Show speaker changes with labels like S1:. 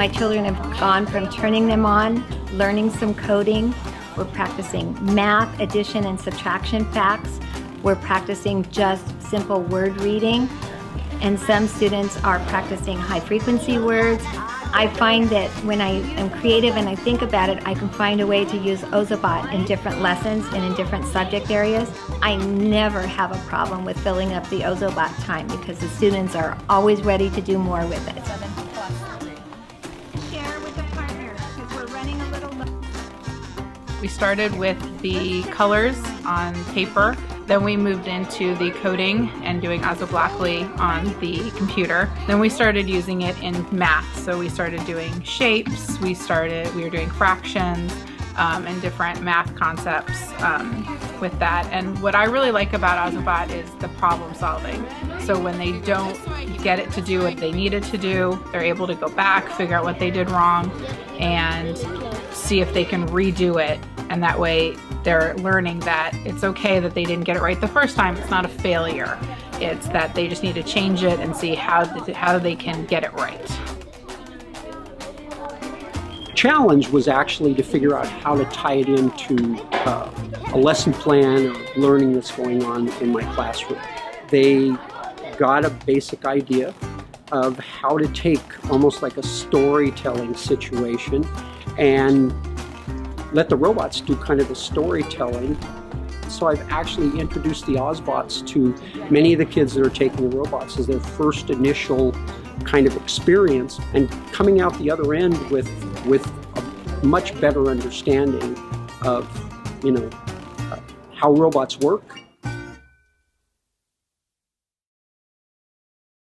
S1: My children have gone from turning them on, learning some coding. We're practicing math, addition and subtraction facts. We're practicing just simple word reading. And some students are practicing high frequency words. I find that when I am creative and I think about it, I can find a way to use Ozobot in different lessons and in different subject areas. I never have a problem with filling up the Ozobot time because the students are always ready to do more with it. Share with a partner because we're running a little low.
S2: We started with the colors on paper. Then we moved into the coding and doing Ozobot Blockly on the computer. Then we started using it in math. So we started doing shapes, we were doing fractions, and different math concepts with that. And what I really like about Ozobot is the problem solving. So when they don't get it to do what they needed to do, they're able to go back, figure out what they did wrong, and see if they can redo it. And that way they're learning that it's okay that they didn't get it right the first time. It's not a failure. It's that they just need to change it and see how they can get it right.
S3: The challenge was actually to figure out how to tie it into a lesson plan or learning that's going on in my classroom. They got a basic idea of how to take almost like a storytelling situation and let the robots do kind of the storytelling. So I've actually introduced the Ozobots to many of the kids that are taking the robots as their first initial kind of experience, and coming out the other end with a much better understanding of, how robots work